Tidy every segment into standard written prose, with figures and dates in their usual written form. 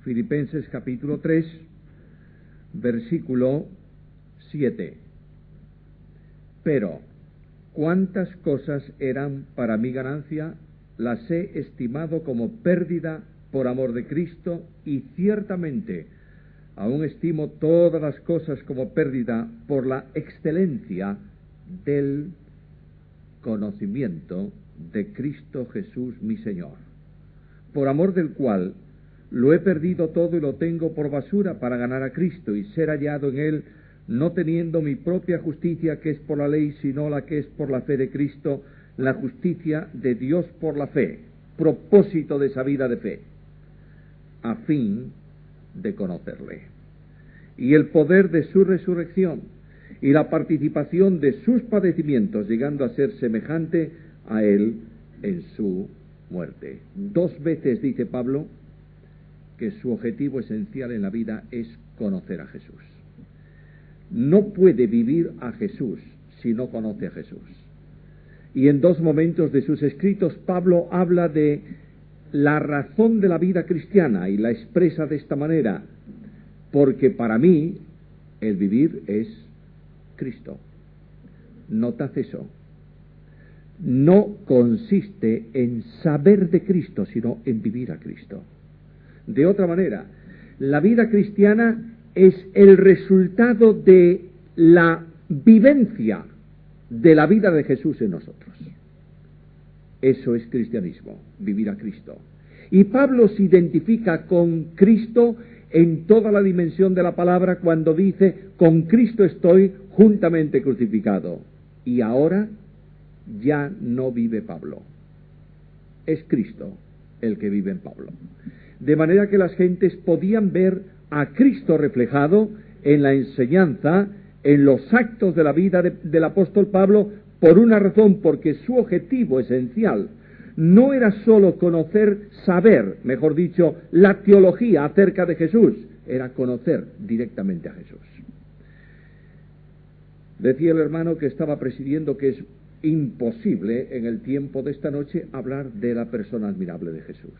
Filipenses capítulo 3, versículo 7. Pero cuántas cosas eran para mi ganancia, las he estimado como pérdida por amor de Cristo, y ciertamente aún estimo todas las cosas como pérdida por la excelencia del conocimiento de Cristo Jesús mi Señor, por amor del cual lo he perdido todo y lo tengo por basura para ganar a Cristo y ser hallado en Él, no teniendo mi propia justicia que es por la ley, sino la que es por la fe de Cristo, la justicia de Dios por la fe, propósito de esa vida de fe, a fin de conocerle, y el poder de su resurrección, y la participación de sus padecimientos, llegando a ser semejante a Él en su muerte. 2 veces dice Pablo que su objetivo esencial en la vida es conocer a Jesús. No puede vivir a Jesús si no conoce a Jesús. Y en 2 momentos de sus escritos Pablo habla de la razón de la vida cristiana y la expresa de esta manera: porque para mí el vivir es Cristo. Notad eso. No consiste en saber de Cristo, sino en vivir a Cristo. De otra manera, la vida cristiana es el resultado de la vivencia de la vida de Jesús en nosotros. Eso es cristianismo, vivir a Cristo. Y Pablo se identifica con Cristo en toda la dimensión de la palabra cuando dice: con Cristo estoy juntamente crucificado. Y ahora ya no vive Pablo, es Cristo el que vive en Pablo. De manera que las gentes podían ver a Cristo reflejado en la enseñanza, en los actos de la vida del apóstol Pablo, por una razón: porque su objetivo esencial no era sólo conocer, saber, mejor dicho, la teología acerca de Jesús, era conocer directamente a Jesús. Decía el hermano que estaba presidiendo que es imposible en el tiempo de esta noche hablar de la persona admirable de Jesús.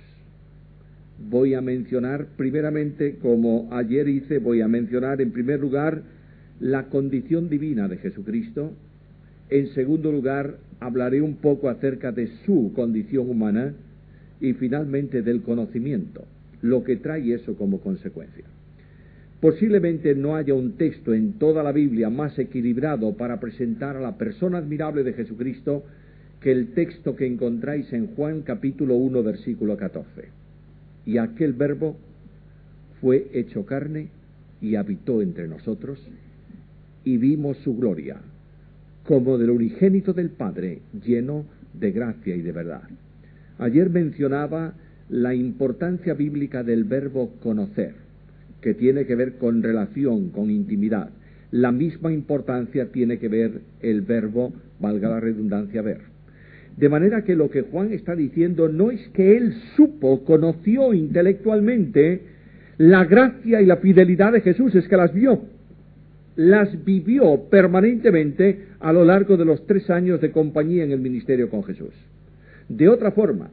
Voy a mencionar primeramente, como ayer hice, voy a mencionar en primer lugar la condición divina de Jesucristo. En segundo lugar, hablaré un poco acerca de su condición humana y finalmente del conocimiento, lo que trae eso como consecuencia. Posiblemente no haya un texto en toda la Biblia más equilibrado para presentar a la persona admirable de Jesucristo que el texto que encontráis en Juan capítulo 1 versículo 14. Y aquel verbo fue hecho carne y habitó entre nosotros, y vimos su gloria, como del unigénito del Padre, lleno de gracia y de verdad. Ayer mencionaba la importancia bíblica del verbo conocer, que tiene que ver con relación, con intimidad. La misma importancia tiene que ver el verbo, valga la redundancia, ver. De manera que lo que Juan está diciendo no es que él supo, conoció intelectualmente la gracia y la fidelidad de Jesús, es que las vio, las vivió permanentemente a lo largo de los 3 años de compañía en el ministerio con Jesús. De otra forma,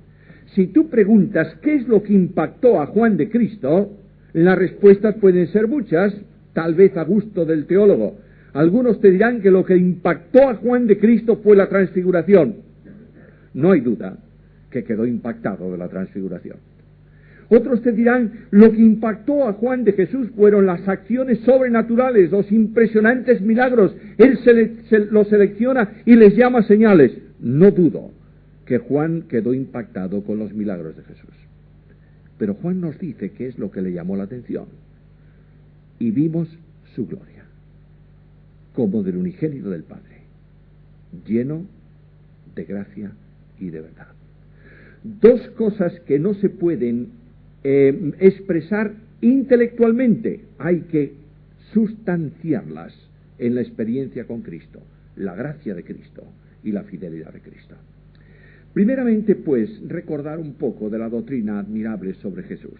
si tú preguntas qué es lo que impactó a Juan de Cristo, las respuestas pueden ser muchas, tal vez a gusto del teólogo. Algunos te dirán que lo que impactó a Juan de Cristo fue la transfiguración. No hay duda que quedó impactado de la transfiguración. Otros te dirán, lo que impactó a Juan de Jesús fueron las acciones sobrenaturales, los impresionantes milagros. Él los selecciona y les llama señales. No dudo que Juan quedó impactado con los milagros de Jesús. Pero Juan nos dice qué es lo que le llamó la atención. Y vimos su gloria, como del unigénito del Padre, lleno de gracia y de verdad. 2 cosas que no se pueden expresar intelectualmente, hay que sustanciarlas en la experiencia con Cristo: la gracia de Cristo y la fidelidad de Cristo. Primeramente, pues, recordar un poco de la doctrina admirable sobre Jesús.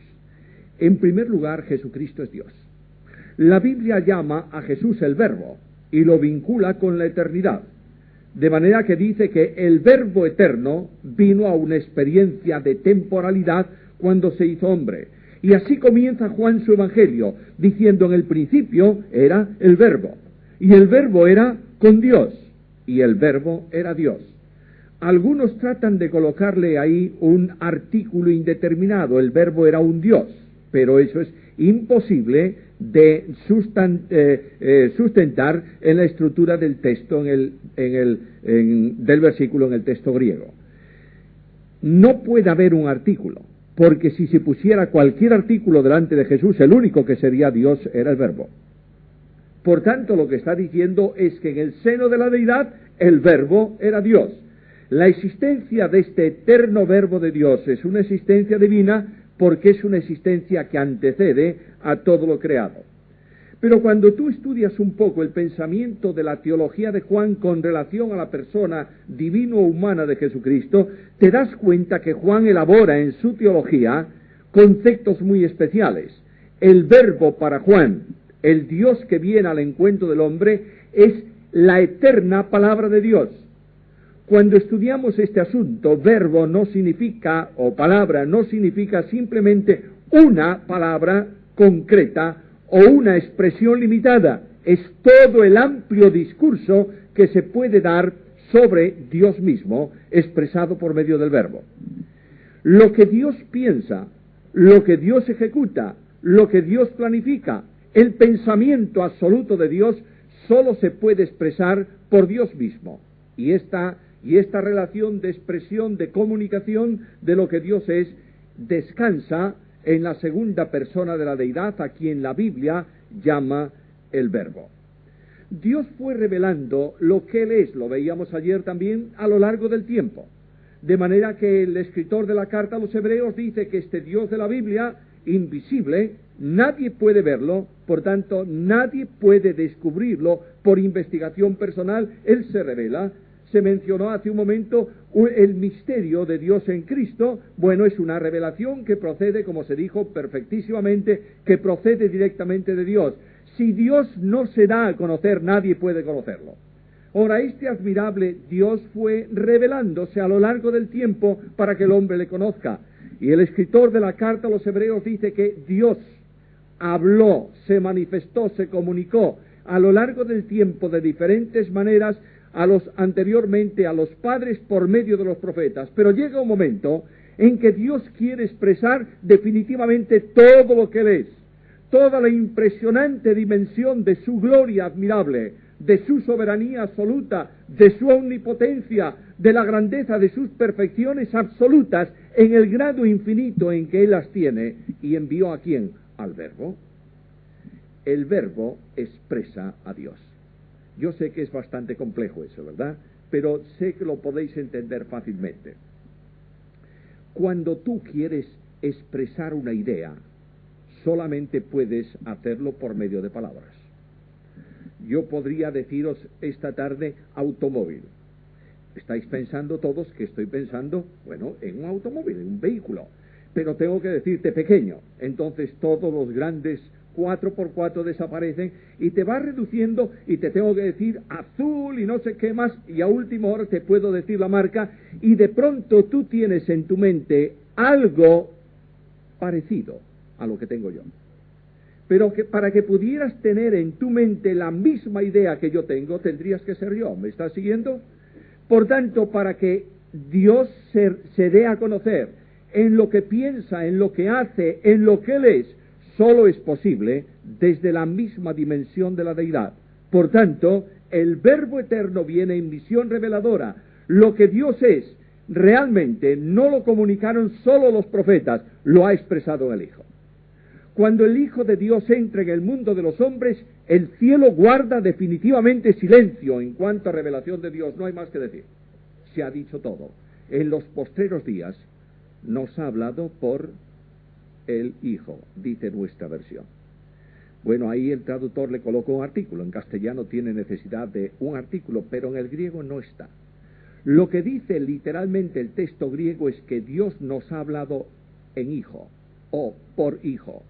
En primer lugar, Jesucristo es Dios. La Biblia llama a Jesús el Verbo y lo vincula con la eternidad, de manera que dice que el Verbo eterno vino a una experiencia de temporalidad cuando se hizo hombre. Y así comienza Juan su Evangelio, diciendo: en el principio era el Verbo, y el Verbo era con Dios, y el Verbo era Dios. Algunos tratan de colocarle ahí un artículo indeterminado: el Verbo era un Dios, pero eso es imposible de sustentar en la estructura del texto, del versículo en el texto griego. No puede haber un artículo, porque si se pusiera cualquier artículo delante de Jesús, el único que sería Dios era el Verbo. Por tanto, lo que está diciendo es que en el seno de la deidad el Verbo era Dios. La existencia de este eterno Verbo de Dios es una existencia divina, porque es una existencia que antecede a todo lo creado. Pero cuando tú estudias un poco el pensamiento de la teología de Juan con relación a la persona divino-humana de Jesucristo, te das cuenta que Juan elabora en su teología conceptos muy especiales. El Verbo para Juan, el Dios que viene al encuentro del hombre, es la eterna palabra de Dios. Cuando estudiamos este asunto, verbo no significa, o palabra no significa simplemente una palabra concreta o una expresión limitada. Es todo el amplio discurso que se puede dar sobre Dios mismo, expresado por medio del verbo. Lo que Dios piensa, lo que Dios ejecuta, lo que Dios planifica, el pensamiento absoluto de Dios, solo se puede expresar por Dios mismo. Y esta relación de expresión, de comunicación de lo que Dios es, descansa en la segunda persona de la deidad, a quien la Biblia llama el Verbo. Dios fue revelando lo que Él es, lo veíamos ayer también, a lo largo del tiempo. De manera que el escritor de la carta a los Hebreos dice que este Dios de la Biblia, invisible, nadie puede verlo, por tanto nadie puede descubrirlo por investigación personal. Él se revela. Se mencionó hace un momento el misterio de Dios en Cristo. Bueno, es una revelación que procede, como se dijo perfectísimamente, que procede directamente de Dios. Si Dios no se da a conocer, nadie puede conocerlo. Ahora, este admirable Dios fue revelándose a lo largo del tiempo para que el hombre le conozca. Y el escritor de la carta a los Hebreos dice que Dios habló, se manifestó, se comunicó a lo largo del tiempo de diferentes maneras anteriormente a los padres por medio de los profetas. Pero llega un momento en que Dios quiere expresar definitivamente todo lo que Él es, toda la impresionante dimensión de su gloria admirable, de su soberanía absoluta, de su omnipotencia, de la grandeza de sus perfecciones absolutas, en el grado infinito en que Él las tiene. ¿Y envió a quién? Al Verbo. El Verbo expresa a Dios. Yo sé que es bastante complejo eso, ¿verdad? Pero sé que lo podéis entender fácilmente. Cuando tú quieres expresar una idea, solamente puedes hacerlo por medio de palabras. Yo podría deciros esta tarde automóvil. Estáis pensando todos que estoy pensando, bueno, en un automóvil, en un vehículo. Pero tengo que decirte pequeño. Entonces todos los grandes 4x4 desaparecen y te va reduciendo, y te tengo que decir azul y no sé qué más, y a última hora te puedo decir la marca, y de pronto tú tienes en tu mente algo parecido a lo que tengo yo. Pero que para que pudieras tener en tu mente la misma idea que yo tengo, tendrías que ser yo. ¿Me estás siguiendo? Por tanto, para que Dios se dé a conocer en lo que piensa, en lo que hace, en lo que Él es, solo es posible desde la misma dimensión de la deidad. Por tanto, el Verbo eterno viene en visión reveladora. Lo que Dios es, realmente no lo comunicaron solo los profetas, lo ha expresado el Hijo. Cuando el Hijo de Dios entra en el mundo de los hombres, el cielo guarda definitivamente silencio en cuanto a revelación de Dios. No hay más que decir. Se ha dicho todo. En los postreros días nos ha hablado por el Hijo, dice nuestra versión. Bueno, ahí el traductor le colocó un artículo. En castellano tiene necesidad de un artículo, pero en el griego no está. Lo que dice literalmente el texto griego es que Dios nos ha hablado en Hijo, o por Hijo.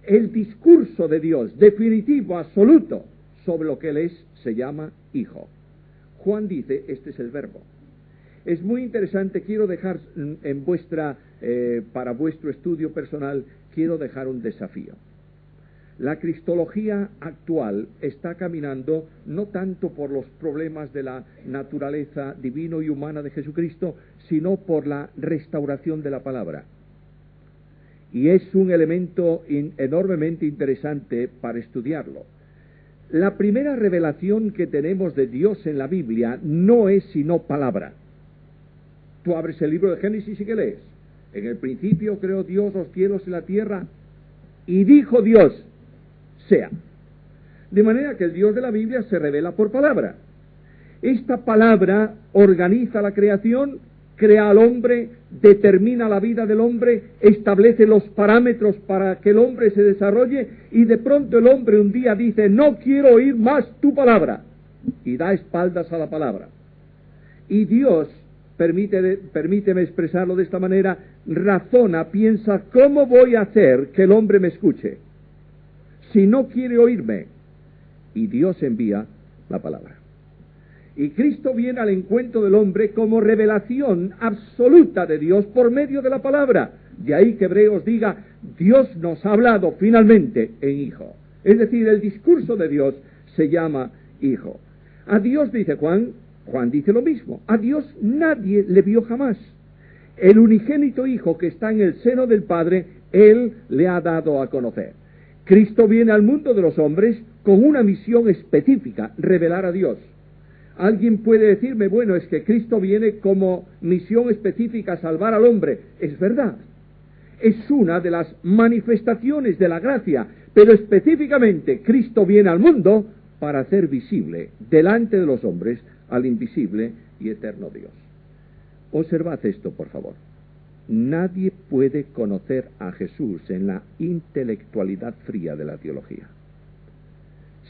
El discurso de Dios, definitivo, absoluto, sobre lo que Él es, se llama Hijo. Juan dice, este es el Verbo. Es muy interesante, quiero dejar para vuestro estudio personal, quiero dejar un desafío. La cristología actual está caminando no tanto por los problemas de la naturaleza divino y humana de Jesucristo, sino por la restauración de la palabra. Y es un elemento enormemente interesante para estudiarlo. La primera revelación que tenemos de Dios en la Biblia no es sino palabra. Tú abres el libro de Génesis y ¿qué lees? En el principio creó Dios los cielos y la tierra, y dijo Dios, sea. De manera que el Dios de la Biblia se revela por palabra. Esta palabra organiza la creación, crea al hombre, determina la vida del hombre, establece los parámetros para que el hombre se desarrolle, y de pronto el hombre un día dice, no quiero oír más tu palabra, y da espaldas a la palabra. Y Dios, permíteme expresarlo de esta manera, razona, piensa, ¿cómo voy a hacer que el hombre me escuche si no quiere oírme? Y Dios envía la palabra. Y Cristo viene al encuentro del hombre como revelación absoluta de Dios por medio de la palabra. De ahí que Hebreos diga, Dios nos ha hablado finalmente en Hijo. Es decir, el discurso de Dios se llama Hijo. A Dios, dice Juan dice lo mismo, a Dios nadie le vio jamás. El unigénito Hijo que está en el seno del Padre, Él le ha dado a conocer. Cristo viene al mundo de los hombres con una misión específica, revelar a Dios. Alguien puede decirme, bueno, es que Cristo viene como misión específica a salvar al hombre. Es verdad. Es una de las manifestaciones de la gracia, pero específicamente Cristo viene al mundo para hacer visible delante de los hombres al invisible y eterno Dios. Observad esto, por favor. Nadie puede conocer a Jesús en la intelectualidad fría de la teología,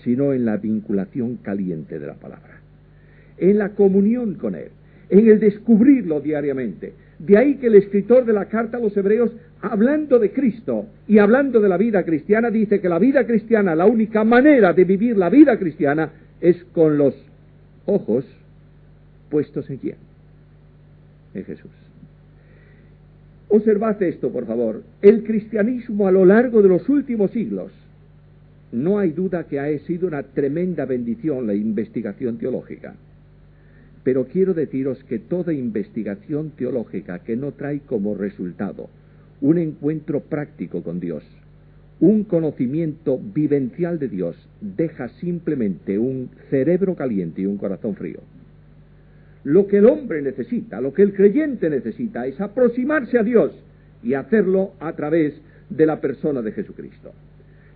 sino en la vinculación caliente de la palabra, en la comunión con Él, en el descubrirlo diariamente. De ahí que el escritor de la carta a los Hebreos, hablando de Cristo y hablando de la vida cristiana, dice que la vida cristiana, la única manera de vivir la vida cristiana es con los ojos puestos en ¿quién? En Jesús. Observad esto, por favor. El cristianismo a lo largo de los últimos siglos, no hay duda que ha sido una tremenda bendición la investigación teológica. Pero quiero deciros que toda investigación teológica que no trae como resultado un encuentro práctico con Dios, un conocimiento vivencial de Dios, deja simplemente un cerebro caliente y un corazón frío. Lo que el hombre necesita, lo que el creyente necesita, es aproximarse a Dios y hacerlo a través de la persona de Jesucristo.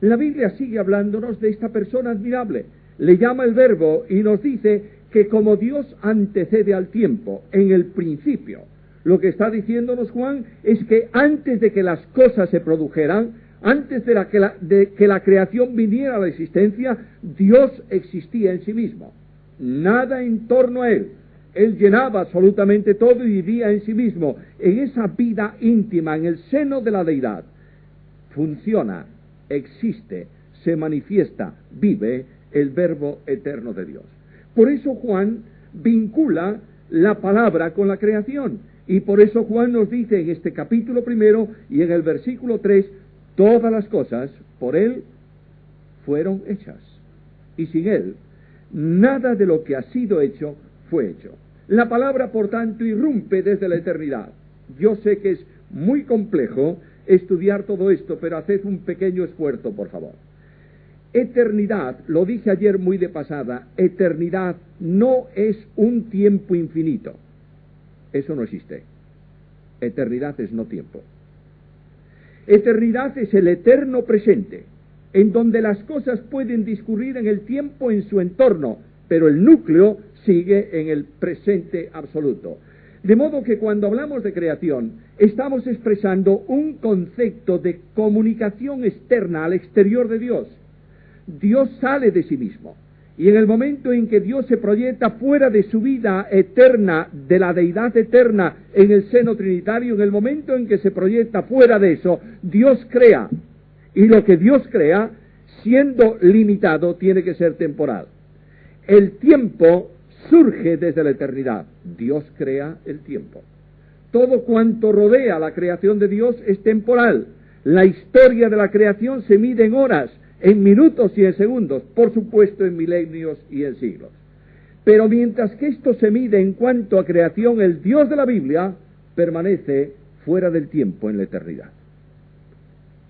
La Biblia sigue hablándonos de esta persona admirable. Le llama el Verbo y nos dice que como Dios antecede al tiempo, en el principio, lo que está diciéndonos Juan es que antes de que las cosas se produjeran, antes de que la creación viniera a la existencia, Dios existía en sí mismo. Nada en torno a Él. Él llenaba absolutamente todo y vivía en sí mismo. En esa vida íntima, en el seno de la deidad, funciona, existe, se manifiesta, vive el Verbo eterno de Dios. Por eso Juan vincula la palabra con la creación. Y por eso Juan nos dice en este capítulo 1 y en el versículo 3, todas las cosas por Él fueron hechas. Y sin Él, nada de lo que ha sido hecho fue hecho. La palabra, por tanto, irrumpe desde la eternidad. Yo sé que es muy complejo estudiar todo esto, pero haced un pequeño esfuerzo, por favor. Eternidad, lo dije ayer muy de pasada, eternidad no es un tiempo infinito. Eso no existe. Eternidad es no tiempo. Eternidad es el eterno presente, en donde las cosas pueden discurrir en el tiempo en su entorno, pero el núcleo sigue en el presente absoluto. De modo que cuando hablamos de creación, estamos expresando un concepto de comunicación externa al exterior de Dios. Dios sale de sí mismo. Y en el momento en que Dios se proyecta fuera de su vida eterna, de la deidad eterna en el seno trinitario, en el momento en que se proyecta fuera de eso, Dios crea. Y lo que Dios crea, siendo limitado, tiene que ser temporal. El tiempo surge desde la eternidad. Dios crea el tiempo. Todo cuanto rodea la creación de Dios es temporal. La historia de la creación se mide en horas, en minutos y en segundos, por supuesto en milenios y en siglos. Pero mientras que esto se mide en cuanto a creación, el Dios de la Biblia permanece fuera del tiempo en la eternidad.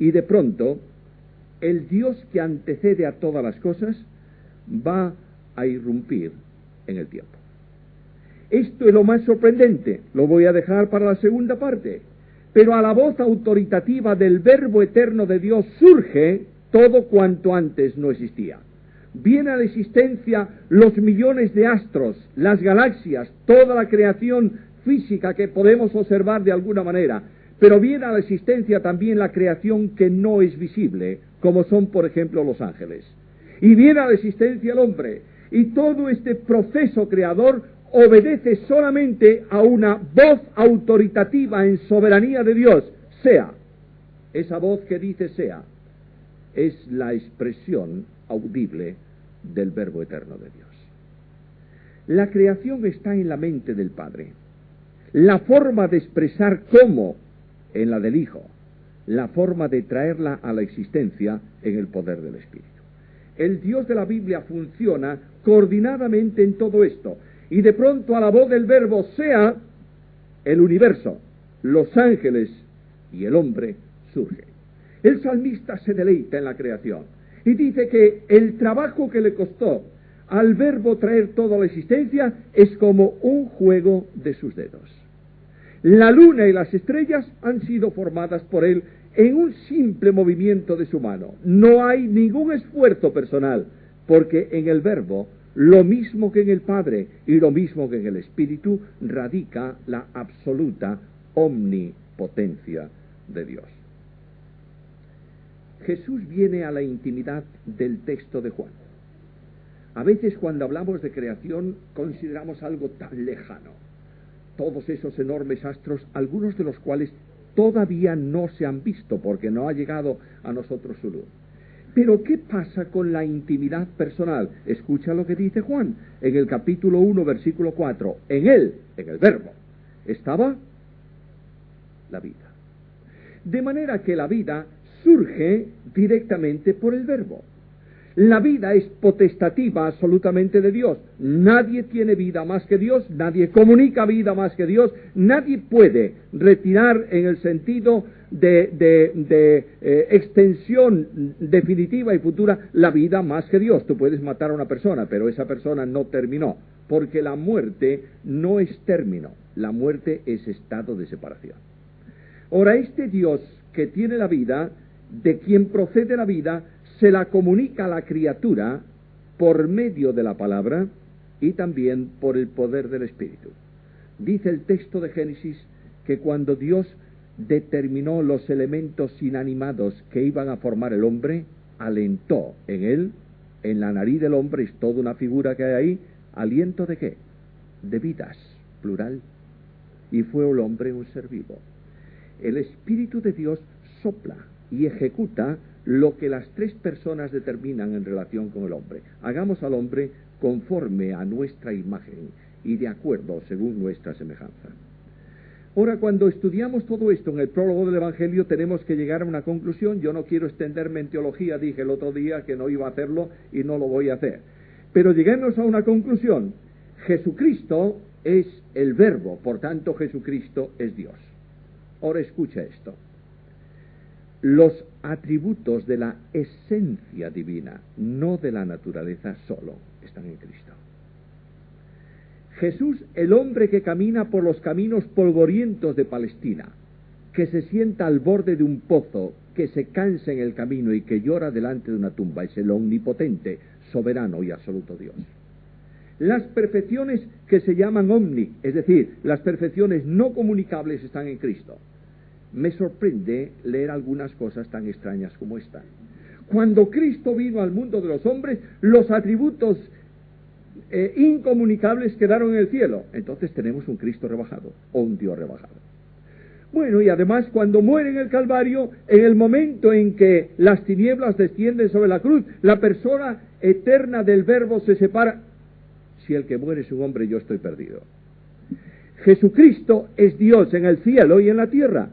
Y de pronto, el Dios que antecede a todas las cosas va a irrumpir en el tiempo. Esto es lo más sorprendente, lo voy a dejar para la segunda parte. Pero a la voz autoritativa del Verbo eterno de Dios surge todo cuanto antes no existía. Viene a la existencia los millones de astros, las galaxias, toda la creación física que podemos observar de alguna manera, pero viene a la existencia también la creación que no es visible, como son por ejemplo los ángeles. Y viene a la existencia el hombre, y todo este proceso creador obedece solamente a una voz autoritativa en soberanía de Dios, sea. Esa voz que dice sea, es la expresión audible del Verbo eterno de Dios. La creación está en la mente del Padre. La forma de expresar cómo, en la del Hijo. La forma de traerla a la existencia en el poder del Espíritu. El Dios de la Biblia funciona coordinadamente en todo esto. Y de pronto a la voz del Verbo sea, el universo, los ángeles y el hombre surge. El salmista se deleita en la creación y dice que el trabajo que le costó al Verbo traer toda la existencia es como un juego de sus dedos. La luna y las estrellas han sido formadas por él en un simple movimiento de su mano. No hay ningún esfuerzo personal, porque en el Verbo, lo mismo que en el Padre y lo mismo que en el Espíritu, radica la absoluta omnipotencia de Dios. Jesús viene a la intimidad del texto de Juan. A veces cuando hablamos de creación consideramos algo tan lejano. Todos esos enormes astros, algunos de los cuales todavía no se han visto porque no ha llegado a nosotros su luz. Pero ¿qué pasa con la intimidad personal? Escucha lo que dice Juan en el capítulo 1, versículo 4. En él, en el Verbo, estaba la vida. De manera que la vida surge directamente por el Verbo. La vida es potestativa absolutamente de Dios. Nadie tiene vida más que Dios, nadie comunica vida más que Dios, nadie puede retirar en el sentido de extensión definitiva y futura la vida más que Dios. Tú puedes matar a una persona, pero esa persona no terminó, porque la muerte no es término, la muerte es estado de separación. Ahora, este Dios que tiene la vida, de quien procede la vida, se la comunica a la criatura por medio de la palabra y también por el poder del Espíritu. Dice el texto de Génesis que cuando Dios determinó los elementos inanimados que iban a formar el hombre, alentó en él, en la nariz del hombre, es toda una figura que hay ahí, ¿aliento de qué? De vidas, plural, y fue el hombre un ser vivo. El Espíritu de Dios sopla y ejecuta lo que las tres personas determinan en relación con el hombre. Hagamos al hombre conforme a nuestra imagen y de acuerdo según nuestra semejanza. Ahora, cuando estudiamos todo esto en el prólogo del Evangelio, tenemos que llegar a una conclusión. Yo no quiero extenderme en teología, dije el otro día que no iba a hacerlo y no lo voy a hacer. Pero lleguemos a una conclusión. Jesucristo es el Verbo, por tanto Jesucristo es Dios. Ahora escucha esto. Los atributos de la esencia divina, no de la naturaleza solo, están en Cristo. Jesús, el hombre que camina por los caminos polvorientos de Palestina, que se sienta al borde de un pozo, que se cansa en el camino y que llora delante de una tumba, es el omnipotente, soberano y absoluto Dios. Las perfecciones que se llaman omni, es decir, las perfecciones no comunicables, están en Cristo. Me sorprende leer algunas cosas tan extrañas como esta. Cuando Cristo vino al mundo de los hombres, los atributos incomunicables quedaron en el cielo. Entonces tenemos un Cristo rebajado, o un Dios rebajado. Bueno, y además cuando muere en el Calvario, en el momento en que las tinieblas descienden sobre la cruz, la persona eterna del Verbo se separa. Si el que muere es un hombre, yo estoy perdido. Jesucristo es Dios en el cielo y en la tierra.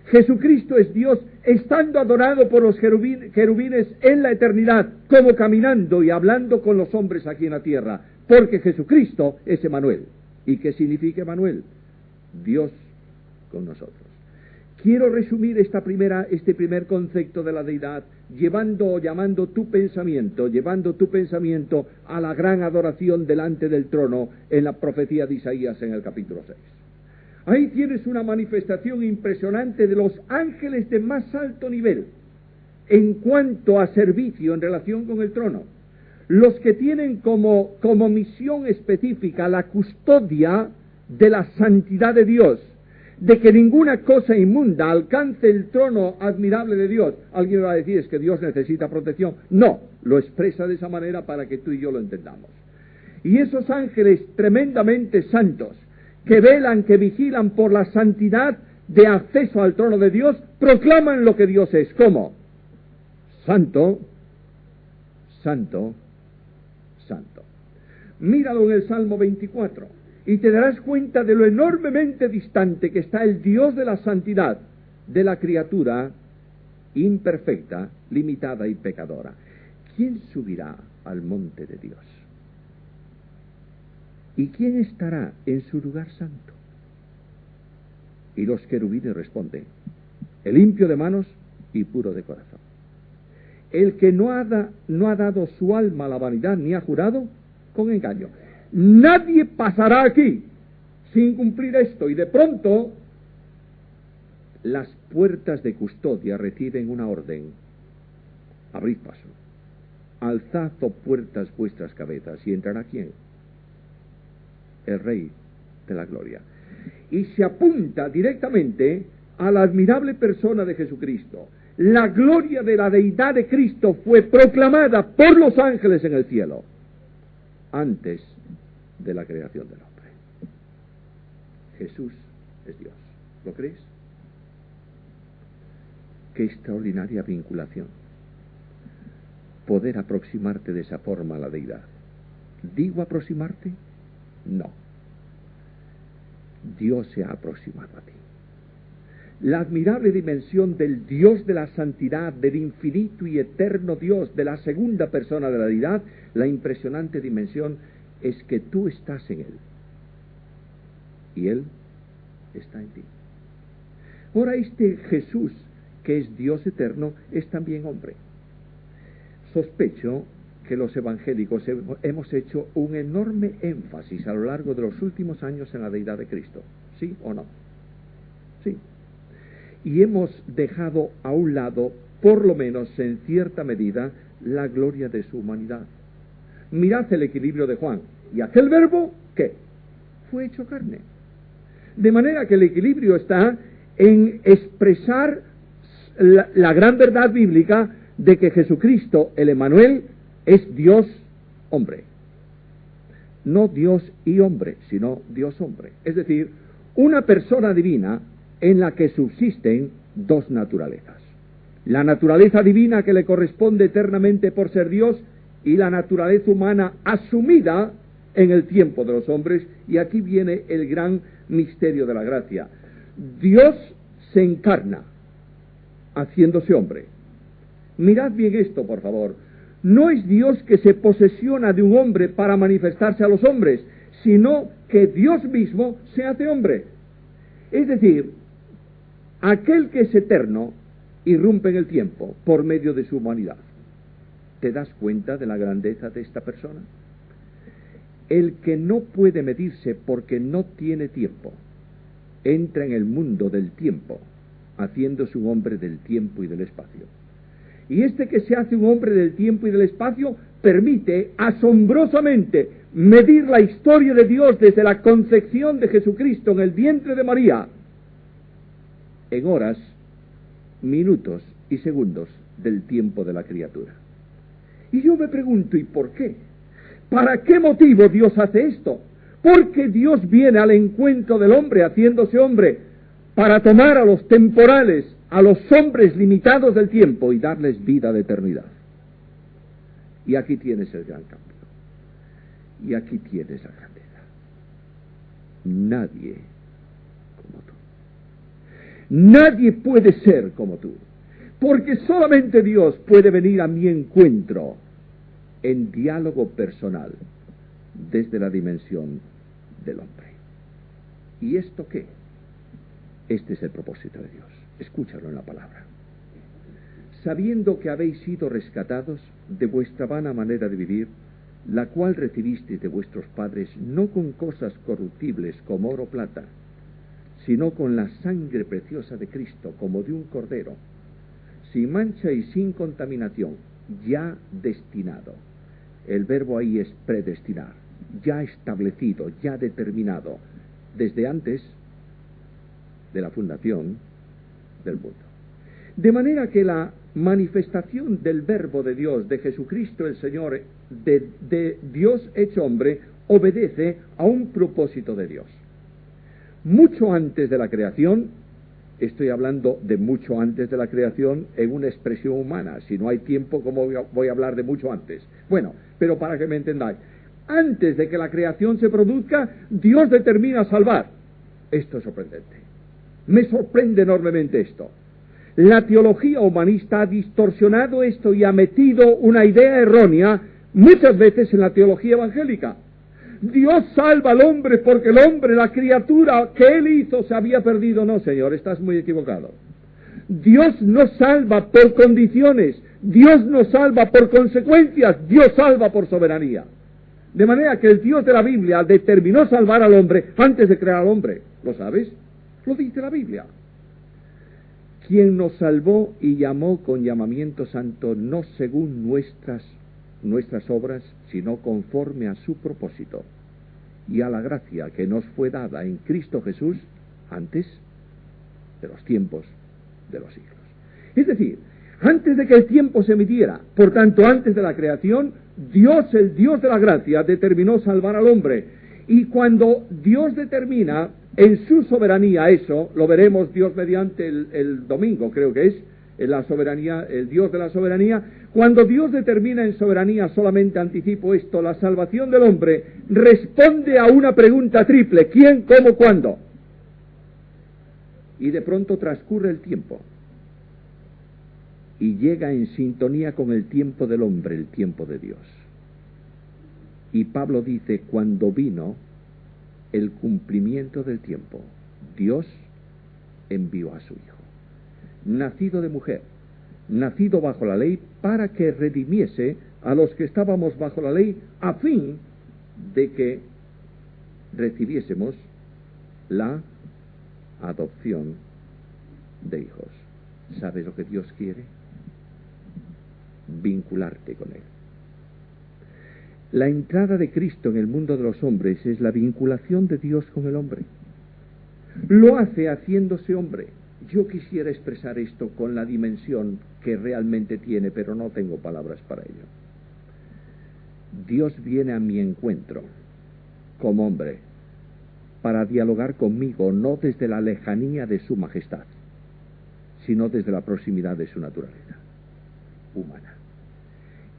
Jesucristo es Dios estando adorado por los querubines en la eternidad, como caminando y hablando con los hombres aquí en la tierra, porque Jesucristo es Emmanuel. ¿Y qué significa Emmanuel? Dios con nosotros. Quiero resumir este primer concepto de la deidad, llevando tu pensamiento a la gran adoración delante del trono en la profecía de Isaías en el capítulo 6. Ahí tienes una manifestación impresionante de los ángeles de más alto nivel en cuanto a servicio en relación con el trono. Los que tienen como misión específica la custodia de la santidad de Dios, de que ninguna cosa inmunda alcance el trono admirable de Dios. Alguien va a decir, es que Dios necesita protección. No, lo expresa de esa manera para que tú y yo lo entendamos. Y esos ángeles tremendamente santos, que velan, que vigilan por la santidad de acceso al trono de Dios, proclaman lo que Dios es. ¿Cómo? Santo, santo, santo. Míralo en el Salmo 24 y te darás cuenta de lo enormemente distante que está el Dios de la santidad de la criatura imperfecta, limitada y pecadora. ¿Quién subirá al monte de Dios? ¿Y quién estará en su lugar santo? Y los querubines responden, el limpio de manos y puro de corazón. El que no ha dado su alma a la vanidad ni ha jurado con engaño. Nadie pasará aquí sin cumplir esto. Y de pronto, las puertas de custodia reciben una orden. Abrid paso. Alzad, oh puertas, vuestras cabezas. ¿Y entrará quién? El Rey de la Gloria. Y se apunta directamente a la admirable persona de Jesucristo. La gloria de la deidad de Cristo fue proclamada por los ángeles en el cielo antes de la creación del hombre. Jesús es Dios. ¿Lo crees? Qué extraordinaria vinculación. Poder aproximarte de esa forma a la deidad. ¿Digo aproximarte? No. Dios se ha aproximado a ti. La admirable dimensión del Dios de la santidad, del infinito y eterno Dios, de la segunda persona de la deidad, la impresionante dimensión es que tú estás en Él y Él está en ti. Ahora este Jesús, que es Dios eterno, es también hombre. Sospecho que los evangélicos hemos hecho un enorme énfasis a lo largo de los últimos años en la deidad de Cristo. ¿Sí o no? Sí. Y hemos dejado a un lado, por lo menos en cierta medida, la gloria de su humanidad. Mirad el equilibrio de Juan. Y aquel verbo, ¿qué? Fue hecho carne. De manera que el equilibrio está en expresar la gran verdad bíblica de que Jesucristo, el Emmanuel, es Dios hombre. No Dios y hombre, sino Dios hombre. Es decir, una persona divina en la que subsisten dos naturalezas. La naturaleza divina que le corresponde eternamente por ser Dios y la naturaleza humana asumida en el tiempo de los hombres. Y aquí viene el gran misterio de la gracia. Dios se encarna haciéndose hombre. Mirad bien esto, por favor. No es Dios que se posesiona de un hombre para manifestarse a los hombres, sino que Dios mismo se hace hombre. Es decir, aquel que es eterno irrumpe en el tiempo por medio de su humanidad. ¿Te das cuenta de la grandeza de esta persona? El que no puede medirse porque no tiene tiempo, entra en el mundo del tiempo, haciéndose un hombre del tiempo y del espacio. Y este que se hace un hombre del tiempo y del espacio permite asombrosamente medir la historia de Dios desde la concepción de Jesucristo en el vientre de María en horas, minutos y segundos del tiempo de la criatura. Y yo me pregunto, ¿y por qué? ¿Para qué motivo Dios hace esto? Porque Dios viene al encuentro del hombre haciéndose hombre para tomar a los temporales, a los hombres limitados del tiempo y darles vida de eternidad. Y aquí tienes el gran cambio. Y aquí tienes la grandeza. Nadie como tú. Nadie puede ser como tú. porque solamente Dios puede venir a mi encuentro en diálogo personal desde la dimensión del hombre. ¿Y esto qué? Este es el propósito de Dios. Escúchalo en la palabra. Sabiendo que habéis sido rescatados de vuestra vana manera de vivir, la cual recibisteis de vuestros padres, no con cosas corruptibles como oro o plata, sino con la sangre preciosa de Cristo, como de un cordero, sin mancha y sin contaminación, ya destinado. El verbo ahí es predestinar, ya establecido, ya determinado, desde antes de la fundación del mundo. De manera que la manifestación del verbo de Dios, de Jesucristo el Señor, de Dios hecho hombre, obedece a un propósito de Dios. Mucho antes de la creación, estoy hablando de mucho antes de la creación en una expresión humana. Si no hay tiempo, ¿cómo voy a hablar de mucho antes? Bueno, pero para que me entendáis, antes de que la creación se produzca, Dios determina salvar. Esto es sorprendente. Me sorprende enormemente esto. La teología humanista ha distorsionado esto y ha metido una idea errónea muchas veces en la teología evangélica. Dios salva al hombre porque el hombre, la criatura que él hizo, se había perdido. No, señor, estás muy equivocado. Dios no salva por condiciones, Dios no salva por consecuencias, Dios salva por soberanía. De manera que el Dios de la Biblia determinó salvar al hombre antes de crear al hombre. ¿Lo sabes? Lo dice la Biblia. Quien nos salvó y llamó con llamamiento santo, no según nuestras obras, sino conforme a su propósito y a la gracia que nos fue dada en Cristo Jesús antes de los tiempos de los siglos. Es decir, antes de que el tiempo se midiera, por tanto antes de la creación, Dios, el Dios de la gracia, determinó salvar al hombre. Y cuando Dios determina en su soberanía eso, lo veremos Dios mediante el domingo, creo que es, en la soberanía, el Dios de la soberanía. Cuando Dios determina en soberanía, solamente anticipo esto, la salvación del hombre responde a una pregunta triple: ¿quién, cómo, cuándo? Y de pronto transcurre el tiempo y llega en sintonía con el tiempo del hombre, el tiempo de Dios. Y Pablo dice: cuando vino el cumplimiento del tiempo, Dios envió a su Hijo, nacido de mujer, nacido bajo la ley, para que redimiese a los que estábamos bajo la ley, a fin de que recibiésemos la adopción de hijos. ¿Sabes lo que Dios quiere? Vincularte con Él. La entrada de Cristo en el mundo de los hombres es la vinculación de Dios con el hombre. Lo hace haciéndose hombre. Yo quisiera expresar esto con la dimensión que realmente tiene, pero no tengo palabras para ello. Dios viene a mi encuentro como hombre para dialogar conmigo, no desde la lejanía de su majestad, sino desde la proximidad de su naturaleza humana.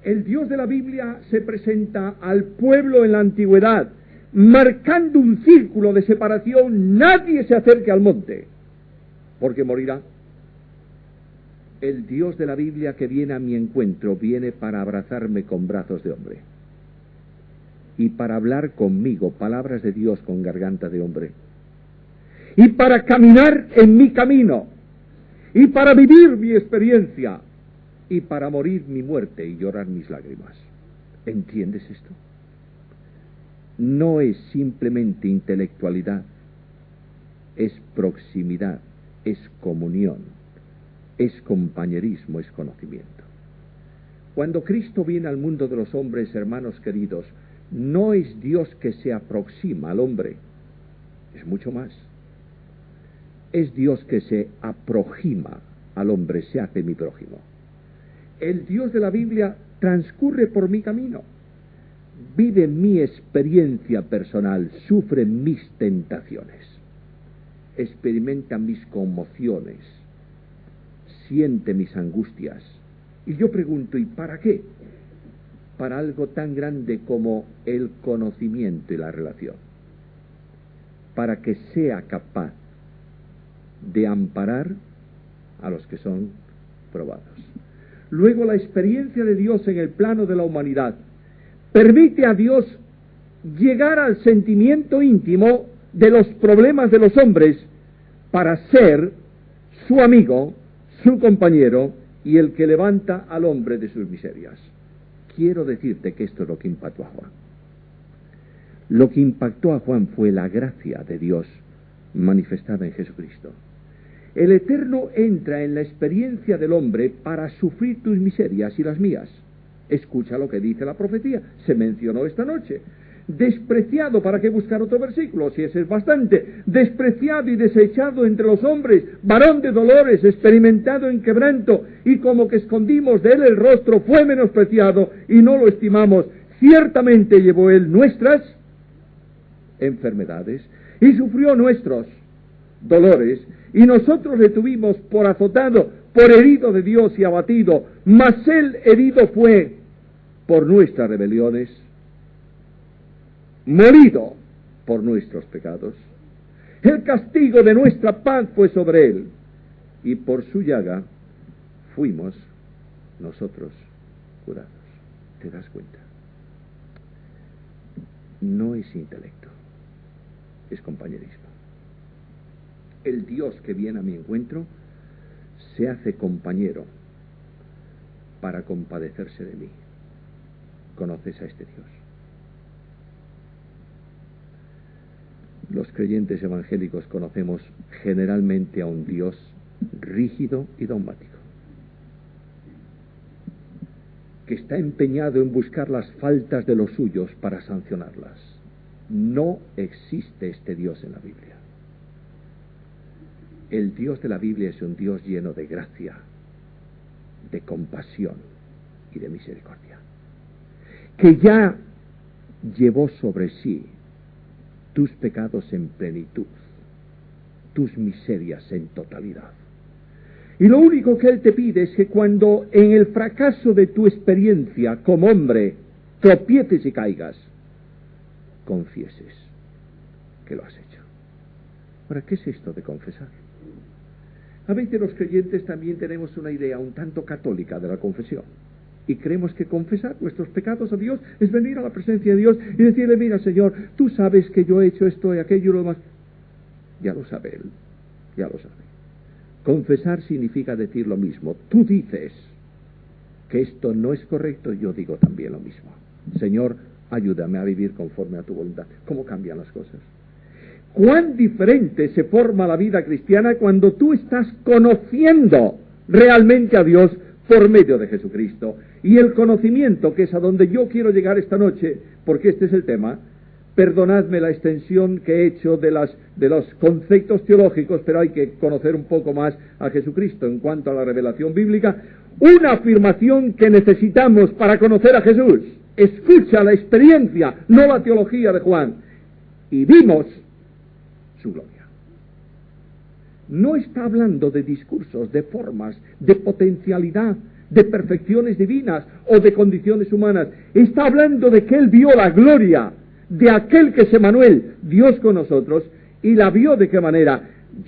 El Dios de la Biblia se presenta al pueblo en la antigüedad, marcando un círculo de separación. Nadie se acerque al monte, porque morirá. El Dios de la Biblia que viene a mi encuentro viene para abrazarme con brazos de hombre y para hablar conmigo palabras de Dios con garganta de hombre y para caminar en mi camino y para vivir mi experiencia y para morir mi muerte y llorar mis lágrimas. ¿Entiendes esto? No es simplemente intelectualidad, es proximidad, es comunión, es compañerismo, es conocimiento. Cuando Cristo viene al mundo de los hombres, hermanos queridos, no es Dios que se aproxima al hombre, es mucho más. Es Dios que se aproxima al hombre, se hace mi prójimo. El Dios de la Biblia transcurre por mi camino, vive mi experiencia personal, sufre mis tentaciones, experimenta mis conmociones, siente mis angustias. Y yo pregunto, ¿y para qué? Para algo tan grande como el conocimiento y la relación, para que sea capaz de amparar a los que son probados. Luego, la experiencia de Dios en el plano de la humanidad permite a Dios llegar al sentimiento íntimo de los problemas de los hombres para ser su amigo, su compañero y el que levanta al hombre de sus miserias. Quiero decirte que esto es lo que impactó a Juan. Lo que impactó a Juan fue la gracia de Dios manifestada en Jesucristo. El Eterno entra en la experiencia del hombre para sufrir tus miserias y las mías. Escucha lo que dice la profecía, se mencionó esta noche. Despreciado, ¿para qué buscar otro versículo? Si ese es bastante. Despreciado y desechado entre los hombres, varón de dolores, experimentado en quebranto, y como que escondimos de él el rostro, fue menospreciado y no lo estimamos. Ciertamente llevó él nuestras enfermedades y sufrió nuestros dolores, y nosotros le tuvimos por azotado, por herido de Dios y abatido, mas él herido fue por nuestras rebeliones, molido por nuestros pecados. El castigo de nuestra paz fue sobre él, y por su llaga fuimos nosotros curados. ¿Te das cuenta? No es intelecto, es compañerismo. El Dios que viene a mi encuentro se hace compañero para compadecerse de mí. ¿Conoces a este Dios? Los creyentes evangélicos conocemos generalmente a un Dios rígido y dogmático, que está empeñado en buscar las faltas de los suyos para sancionarlas. No existe este Dios en la Biblia. El Dios de la Biblia es un Dios lleno de gracia, de compasión y de misericordia, que ya llevó sobre sí tus pecados en plenitud, tus miserias en totalidad. Y lo único que Él te pide es que cuando en el fracaso de tu experiencia como hombre tropieces y caigas, confieses que lo has hecho. Ahora, ¿qué es esto de confesar? A veces los creyentes también tenemos una idea un tanto católica de la confesión, y creemos que confesar nuestros pecados a Dios es venir a la presencia de Dios y decirle: mira, Señor, tú sabes que yo he hecho esto y aquello y lo demás. Ya lo sabe Él, ya lo sabe. Confesar significa decir lo mismo. Tú dices que esto no es correcto, yo digo también lo mismo. Señor, ayúdame a vivir conforme a tu voluntad. ¿Cómo cambian las cosas? ¿Cuán diferente se forma la vida cristiana cuando tú estás conociendo realmente a Dios por medio de Jesucristo? Y el conocimiento, que es a donde yo quiero llegar esta noche, porque este es el tema. Perdonadme la extensión que he hecho de los conceptos teológicos, pero hay que conocer un poco más a Jesucristo en cuanto a la revelación bíblica. Una afirmación que necesitamos para conocer a Jesús. Escucha la experiencia, no la teología de Juan. Y vimos su gloria. No está hablando de discursos, de formas, de potencialidad, de perfecciones divinas o de condiciones humanas. Está hablando de que Él vio la gloria de aquel que es Emmanuel, Dios con nosotros, y la vio de qué manera: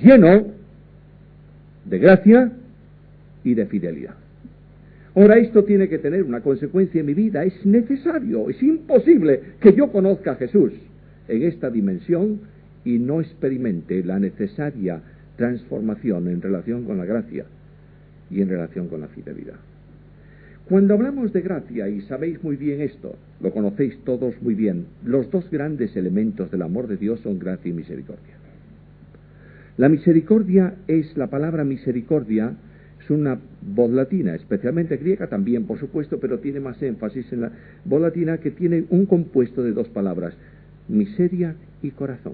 lleno de gracia y de fidelidad. Ahora, esto tiene que tener una consecuencia en mi vida. Es necesario, es imposible que yo conozca a Jesús en esta dimensión y no experimente la necesaria transformación en relación con la gracia y en relación con la fidelidad. Cuando hablamos de gracia, y sabéis muy bien esto, lo conocéis todos muy bien, los dos grandes elementos del amor de Dios son gracia y misericordia. La misericordia es, la palabra misericordia es una voz latina, especialmente griega también, por supuesto, pero tiene más énfasis en la voz latina, que tiene un compuesto de dos palabras: miseria y corazón.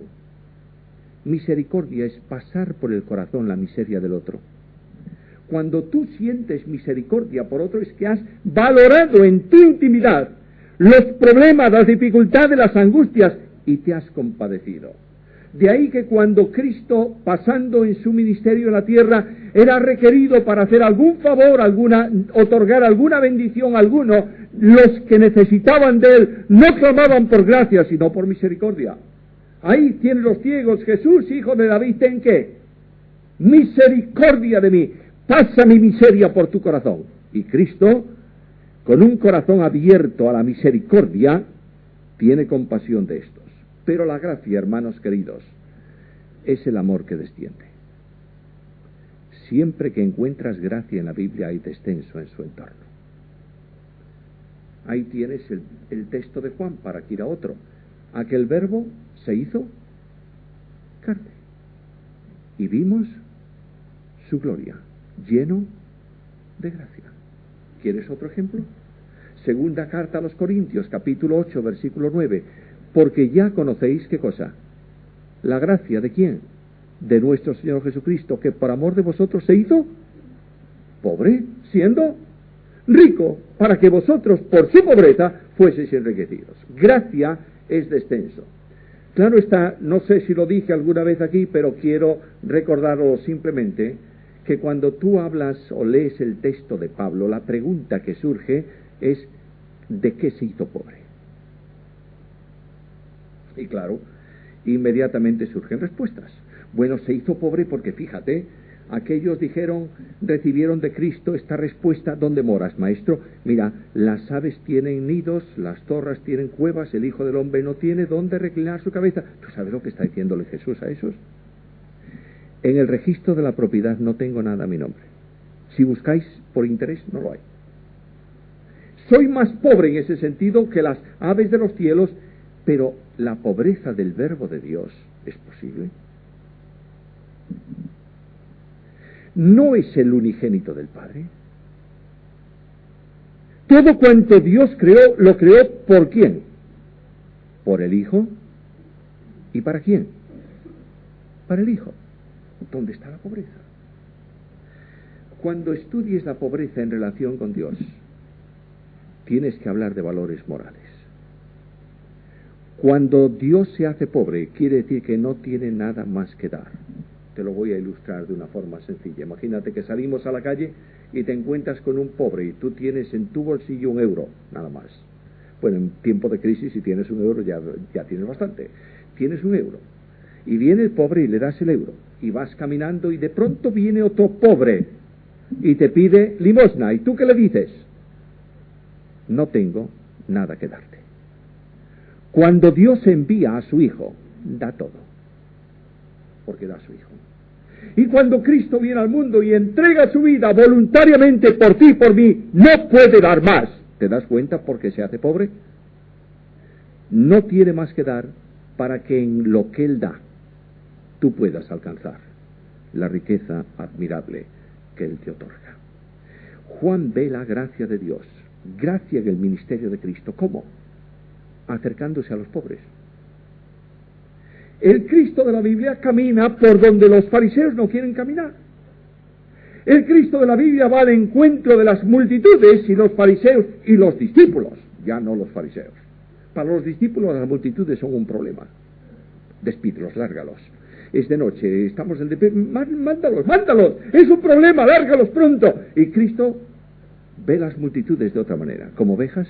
Misericordia es pasar por el corazón la miseria del otro. Cuando tú sientes misericordia por otro, es que has valorado en tu intimidad los problemas, las dificultades, las angustias, y te has compadecido. De ahí que cuando Cristo, pasando en su ministerio en la tierra, era requerido para hacer algún favor, otorgar alguna bendición a alguno, los que necesitaban de Él no clamaban por gracia, sino por misericordia. Ahí tienen los ciegos: Jesús, hijo de David, ten ¿qué? Misericordia de mí. pasa mi miseria por tu corazón. Y Cristo, con un corazón abierto a la misericordia, tiene compasión de estos. Pero la gracia, hermanos queridos, es el amor que desciende. Siempre que encuentras gracia en la Biblia hay descenso en su entorno. Ahí tienes el texto de Juan, para que ir a otro. Aquel verbo se hizo carne y vimos su gloria, lleno de gracia. ¿Quieres otro ejemplo? Segunda carta a los Corintios, capítulo 8, versículo 9. Porque ya conocéis, ¿qué cosa? La gracia ¿de quién? De nuestro Señor Jesucristo, que por amor de vosotros se hizo pobre, siendo rico, para que vosotros por su pobreza fueseis enriquecidos. Gracia es descenso. Claro está, no sé si lo dije alguna vez aquí, pero quiero recordarlo simplemente, que cuando tú hablas o lees el texto de Pablo, la pregunta que surge es: ¿de qué se hizo pobre? Y claro, inmediatamente surgen respuestas. Bueno, se hizo pobre porque, fíjate, aquellos recibieron de Cristo esta respuesta: ¿dónde moras, maestro? Mira, las aves tienen nidos, las zorras tienen cuevas, el Hijo del Hombre no tiene dónde reclinar su cabeza. ¿Tú sabes lo que está diciéndole Jesús a esos? En el registro de la propiedad no tengo nada a mi nombre. Si buscáis por interés, no lo hay. Soy más pobre en ese sentido que las aves de los cielos, pero la pobreza del verbo de Dios es posible. ¿No es el unigénito del Padre? Todo cuanto Dios creó, lo creó ¿por quién? Por el Hijo. ¿Y para quién? Para el Hijo. ¿Dónde está la pobreza? Cuando estudies la pobreza en relación con Dios, tienes que hablar de valores morales. Cuando Dios se hace pobre, quiere decir que no tiene nada más que dar. Te lo voy a ilustrar de una forma sencilla. Imagínate que salimos a la calle y te encuentras con un pobre y tú tienes en tu bolsillo €1, nada más. Bueno, en tiempo de crisis, si tienes €1 ya tienes bastante. Tienes €1 y viene el pobre y le das el euro y vas caminando y de pronto viene otro pobre y te pide limosna. ¿Y tú qué le dices? No tengo nada que darte. Cuando Dios envía a su Hijo, da todo, porque da a su Hijo. Y cuando Cristo viene al mundo y entrega su vida voluntariamente por ti y por mí, no puede dar más. ¿Te das cuenta por qué se hace pobre? No tiene más que dar para que en lo que Él da, tú puedas alcanzar la riqueza admirable que Él te otorga. Juan ve la gracia de Dios, gracia en el ministerio de Cristo. ¿Cómo? Acercándose a los pobres. El Cristo de la Biblia camina por donde los fariseos no quieren caminar. El Cristo de la Biblia va al encuentro de las multitudes y los fariseos y los discípulos, ya no los fariseos. Para los discípulos las multitudes son un problema. Despídelos, lárgalos. Es de noche, estamos en mándalos, es un problema, lárgalos pronto. Y Cristo ve las multitudes de otra manera, como ovejas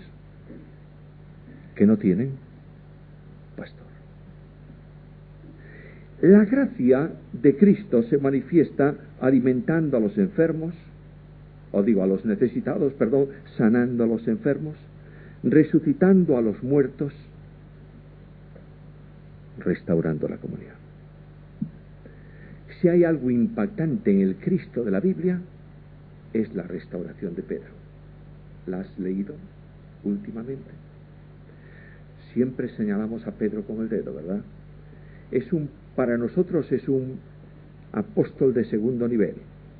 que no tienen pastor. La gracia de Cristo se manifiesta alimentando a los enfermos, a los necesitados, sanando a los enfermos, resucitando a los muertos, restaurando la comunidad. Si hay algo impactante en el Cristo de la Biblia, es la restauración de Pedro. ¿La has leído últimamente? Siempre señalamos a Pedro con el dedo, ¿verdad? Para nosotros es un apóstol de segundo nivel.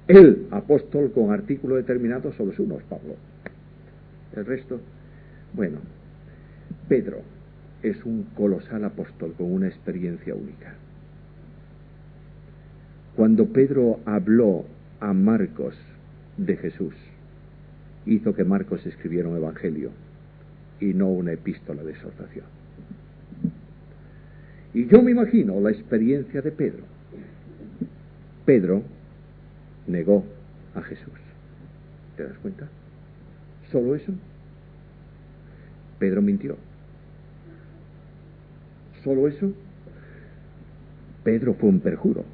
El apóstol con artículo determinado solo es uno, es Pablo. El resto, bueno, Pedro es un colosal apóstol con una experiencia única. Cuando Pedro habló a Marcos de Jesús, hizo que Marcos escribiera un evangelio y no una epístola de exhortación. Y yo me imagino la experiencia de Pedro. Pedro negó a Jesús. ¿Te das cuenta? ¿Solo eso? Pedro mintió. ¿Solo eso? Pedro fue un perjuro.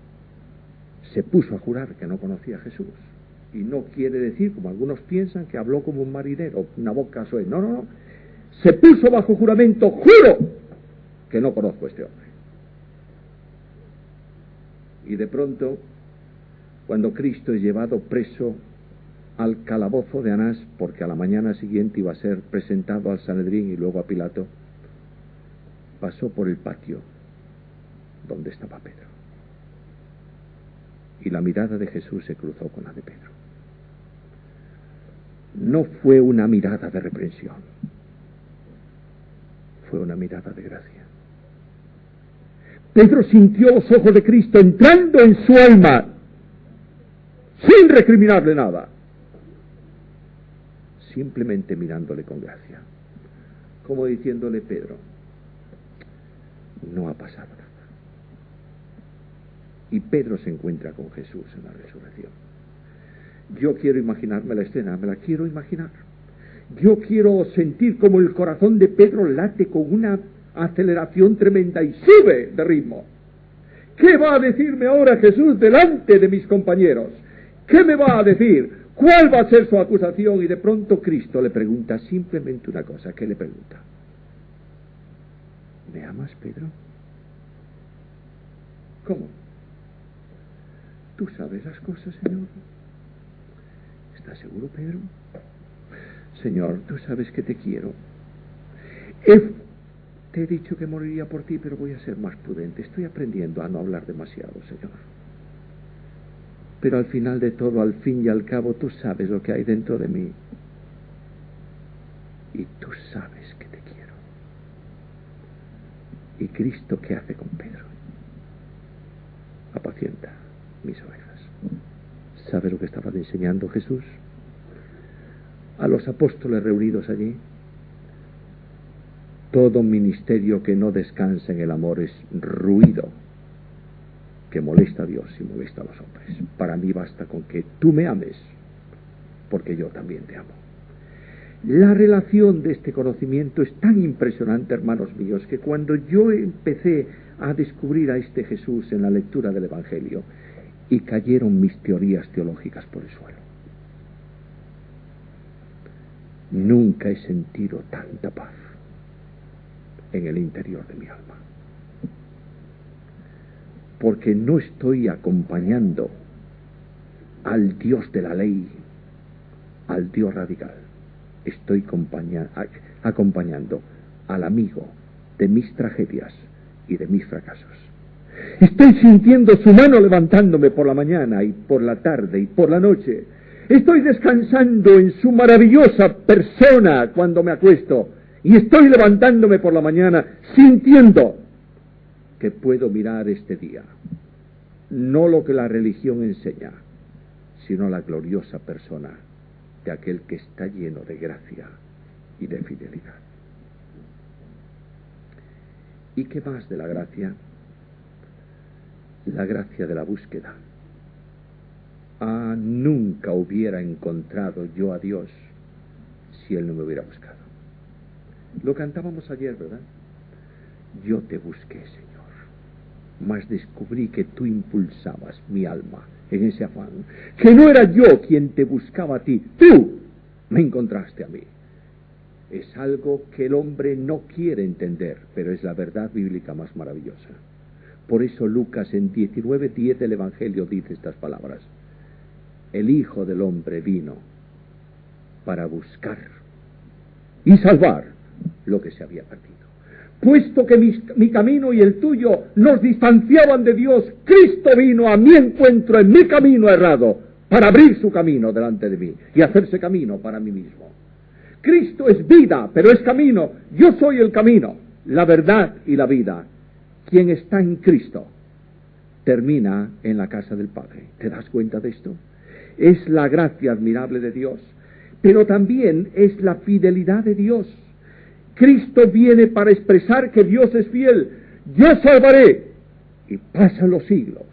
Se puso a jurar que no conocía a Jesús. Y no quiere decir, como algunos piensan, que habló como un marinero, una boca suave. No, no, no. Se puso bajo juramento, juro que no conozco a este hombre. Y de pronto, cuando Cristo es llevado preso al calabozo de Anás, porque a la mañana siguiente iba a ser presentado al Sanedrín y luego a Pilato, pasó por el patio donde estaba Pedro. Y la mirada de Jesús se cruzó con la de Pedro. No fue una mirada de reprensión, fue una mirada de gracia. Pedro sintió los ojos de Cristo entrando en su alma, sin recriminarle nada, simplemente mirándole con gracia, como diciéndole: Pedro, no ha pasado nada. Y Pedro se encuentra con Jesús en la resurrección. Yo quiero imaginarme la escena, me la quiero imaginar. Yo quiero sentir como el corazón de Pedro late con una aceleración tremenda y sube de ritmo. ¿Qué va a decirme ahora Jesús delante de mis compañeros? ¿Qué me va a decir? ¿Cuál va a ser su acusación? Y de pronto Cristo le pregunta simplemente una cosa. ¿Qué le pregunta? ¿Me amas, Pedro? ¿Cómo? ¿Tú sabes las cosas, Señor? ¿Estás seguro, Pedro? Señor, tú sabes que te quiero. Te he dicho que moriría por ti, pero voy a ser más prudente. Estoy aprendiendo a no hablar demasiado, Señor. Pero al final de todo, al fin y al cabo, tú sabes lo que hay dentro de mí. Y tú sabes que te quiero. ¿Y Cristo qué hace con Pedro? Apacienta mis ovejas. ¿Sabe lo que estaba enseñando Jesús a los apóstoles reunidos allí? Todo ministerio que no descansa en el amor es ruido que molesta a Dios y molesta a los hombres. Para mí basta con que tú me ames, porque yo también te amo. La relación de este conocimiento es tan impresionante, hermanos míos, que cuando yo empecé a descubrir a este Jesús en la lectura del Evangelio, y cayeron mis teorías teológicas por el suelo. Nunca he sentido tanta paz en el interior de mi alma, porque no estoy acompañando al Dios de la ley, al Dios radical. Estoy acompañando al amigo de mis tragedias y de mis fracasos. Estoy sintiendo su mano levantándome por la mañana y por la tarde y por la noche. Estoy descansando en su maravillosa persona cuando me acuesto. Y estoy levantándome por la mañana sintiendo que puedo mirar este día. No lo que la religión enseña, sino la gloriosa persona de aquel que está lleno de gracia y de fidelidad. ¿Y qué más de la gracia? La gracia de la búsqueda. Nunca hubiera encontrado yo a Dios si Él no me hubiera buscado. Lo cantábamos ayer, ¿verdad? Yo te busqué, Señor, mas descubrí que tú impulsabas mi alma en ese afán, que no era yo quien te buscaba a ti, tú me encontraste a mí. Es algo que el hombre no quiere entender, pero es la verdad bíblica más maravillosa. Por eso Lucas en 19:10 del Evangelio dice estas palabras: el Hijo del Hombre vino para buscar y salvar lo que se había perdido. Puesto que mi camino y el tuyo nos distanciaban de Dios, Cristo vino a mi encuentro en mi camino errado para abrir su camino delante de mí y hacerse camino para mí mismo. Cristo es vida, pero es camino. Yo soy el camino, la verdad y la vida. Quien está en Cristo termina en la casa del Padre. ¿Te das cuenta de esto? Es la gracia admirable de Dios, pero también es la fidelidad de Dios. Cristo viene para expresar que Dios es fiel. Yo salvaré. Y pasan los siglos,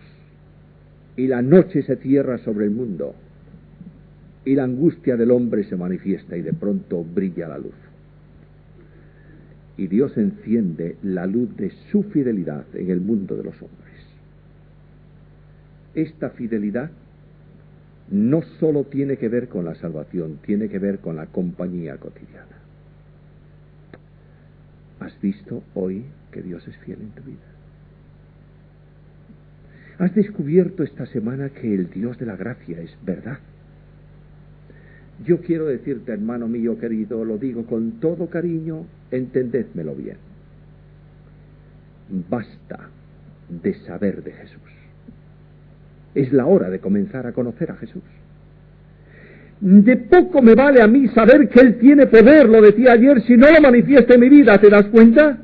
y la noche se cierra sobre el mundo, y la angustia del hombre se manifiesta, y de pronto brilla la luz. Y Dios enciende la luz de su fidelidad en el mundo de los hombres. Esta fidelidad no solo tiene que ver con la salvación, tiene que ver con la compañía cotidiana. ¿Has visto hoy que Dios es fiel en tu vida? ¿Has descubierto esta semana que el Dios de la gracia es verdad? Yo quiero decirte, hermano mío querido, lo digo con todo cariño, entendédmelo bien. Basta de saber de Jesús. Es la hora de comenzar a conocer a Jesús. De poco me vale a mí saber que Él tiene poder, lo decía ayer, si no lo manifiesta en mi vida, ¿te das cuenta?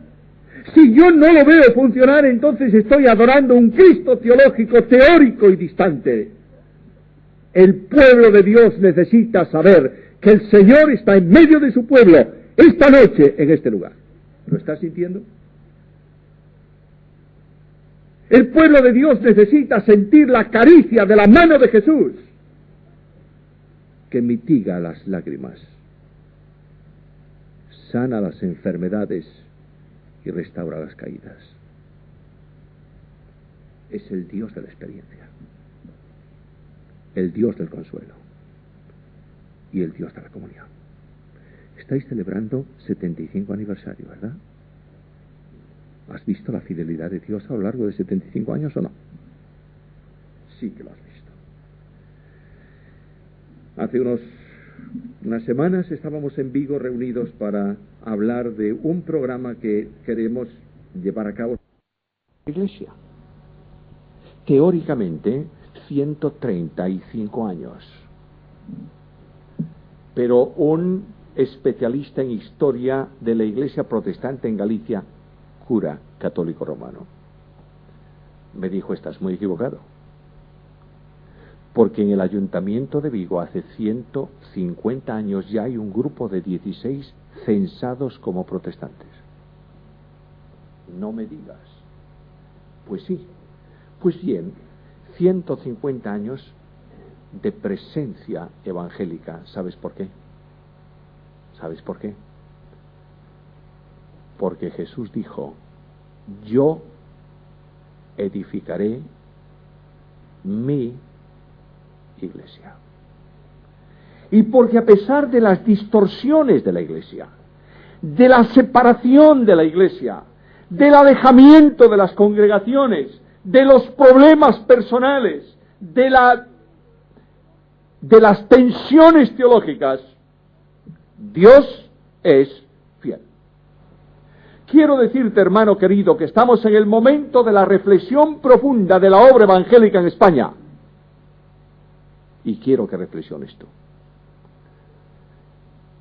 Si yo no lo veo funcionar, entonces estoy adorando un Cristo teológico, teórico y distante. El pueblo de Dios necesita saber que el Señor está en medio de su pueblo esta noche en este lugar. ¿Lo estás sintiendo? El pueblo de Dios necesita sentir la caricia de la mano de Jesús que mitiga las lágrimas, sana las enfermedades y restaura las caídas. Es el Dios de la experiencia, el Dios del consuelo y el Dios de la comunión. Estáis celebrando 75 aniversario, ¿verdad? ¿Has visto la fidelidad de Dios a lo largo de 75 años o no? Sí que lo has visto. Hace unas semanas estábamos en Vigo reunidos para hablar de un programa que queremos llevar a cabo en la Iglesia. Teóricamente, 135 años. Pero un especialista en historia de la Iglesia protestante en Galicia, cura católico romano, me dijo: estás muy equivocado, porque en el ayuntamiento de Vigo hace 150 años ya hay un grupo de 16 censados como protestantes. No me digas. Pues sí. Pues bien, 150 años de presencia evangélica. ¿Sabes por qué? ¿Sabes por qué? Porque Jesús dijo: yo edificaré mi iglesia. Y porque a pesar de las distorsiones de la iglesia, de la separación de la iglesia, del alejamiento de las congregaciones, de los problemas personales, de las tensiones teológicas, Dios es fiel. Quiero decirte, hermano querido, que estamos en el momento de la reflexión profunda de la obra evangélica en España. Y quiero que reflexiones tú.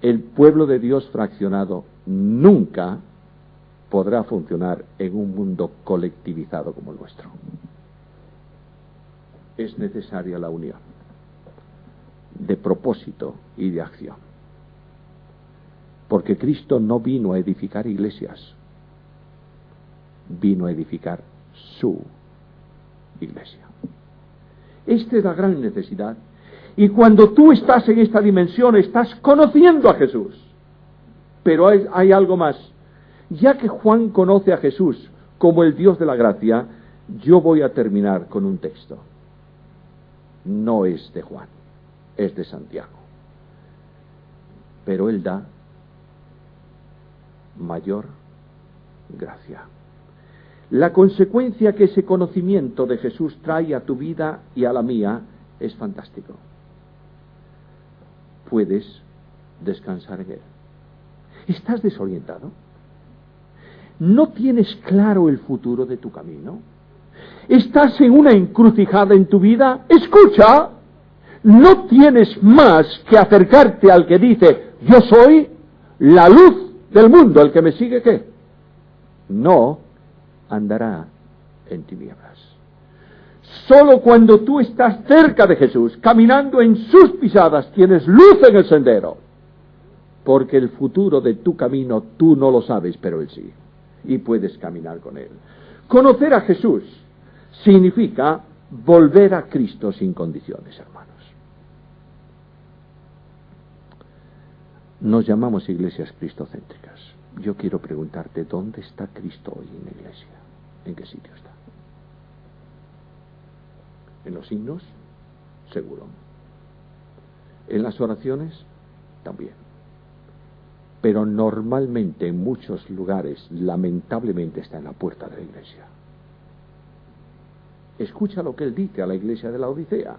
El pueblo de Dios fraccionado nunca podrá funcionar en un mundo colectivizado como el nuestro. Es necesaria la unión de propósito y de acción. Porque Cristo no vino a edificar iglesias, vino a edificar su iglesia. Esta es la gran necesidad. Y cuando tú estás en esta dimensión, estás conociendo a Jesús. Pero hay algo más. Ya que Juan conoce a Jesús como el Dios de la gracia, yo voy a terminar con un texto. No es de Juan, es de Santiago. Pero él da mayor gracia. La consecuencia que ese conocimiento de Jesús trae a tu vida y a la mía es fantástico. Puedes descansar en él. ¿Estás desorientado? ¿No tienes claro el futuro de tu camino? ¿Estás en una encrucijada en tu vida? Escucha, no tienes más que acercarte al que dice: yo soy la luz del mundo, el que me sigue, ¿qué? No andará en tinieblas. Solo cuando tú estás cerca de Jesús, caminando en sus pisadas, tienes luz en el sendero. Porque el futuro de tu camino tú no lo sabes, pero Él sí. Y puedes caminar con Él. Conocer a Jesús significa volver a Cristo sin condiciones, hermanos. Nos llamamos iglesias cristocéntricas. Yo quiero preguntarte, ¿dónde está Cristo hoy en la iglesia? ¿En qué sitio está? ¿En los himnos? Seguro. En las oraciones, también. Pero normalmente en muchos lugares, lamentablemente, está en la puerta de la iglesia. Escucha lo que él dice a la iglesia de la Odisea.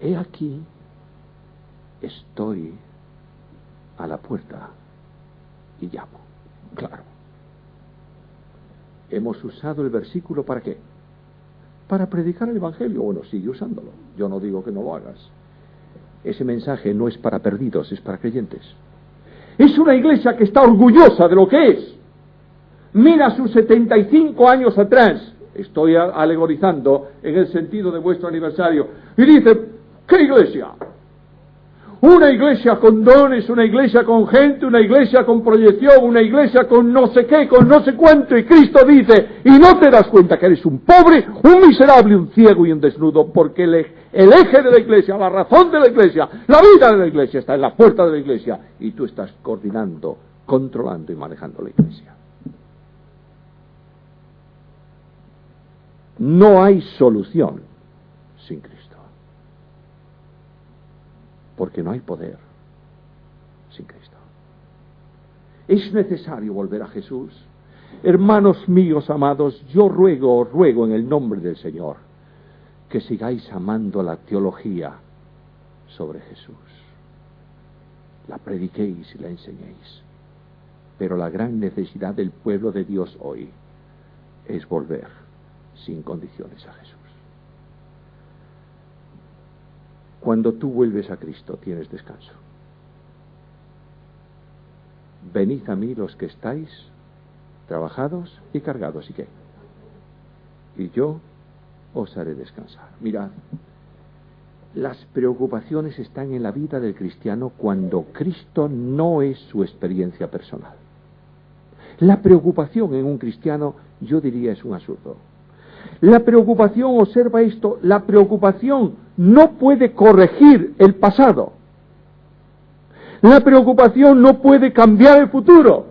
He aquí, estoy a la puerta y llamo. Claro. Hemos usado el versículo ¿para qué? Para predicar el Evangelio. Bueno, sigue usándolo. Yo no digo que no lo hagas. Ese mensaje no es para perdidos, es para creyentes. Es una iglesia que está orgullosa de lo que es. Mira sus 75 años atrás. Estoy alegorizando en el sentido de vuestro aniversario. Y dice, ¿qué iglesia? Una iglesia con dones, una iglesia con gente, una iglesia con proyección, una iglesia con no sé qué, con no sé cuánto. Y Cristo dice, y no te das cuenta que eres un pobre, un miserable, un ciego y un desnudo, porque el eje de la iglesia, la razón de la iglesia, la vida de la iglesia está en la puerta de la iglesia. Y tú estás coordinando, controlando y manejando la iglesia. No hay solución sin Cristo. Porque no hay poder sin Cristo. Es necesario volver a Jesús. Hermanos míos amados, yo ruego en el nombre del Señor que sigáis amando la teología sobre Jesús. La prediquéis y la enseñéis. Pero la gran necesidad del pueblo de Dios hoy es volver sin condiciones a Jesús. Cuando tú vuelves a Cristo tienes descanso. Venid a mí los que estáis trabajados y cargados, ¿y qué? Y yo os haré descansar. Mirad, las preocupaciones están en la vida del cristiano cuando Cristo no es su experiencia personal. La preocupación en un cristiano, yo diría, es un absurdo. La preocupación, observa esto, la preocupación no puede corregir el pasado. La preocupación no puede cambiar el futuro.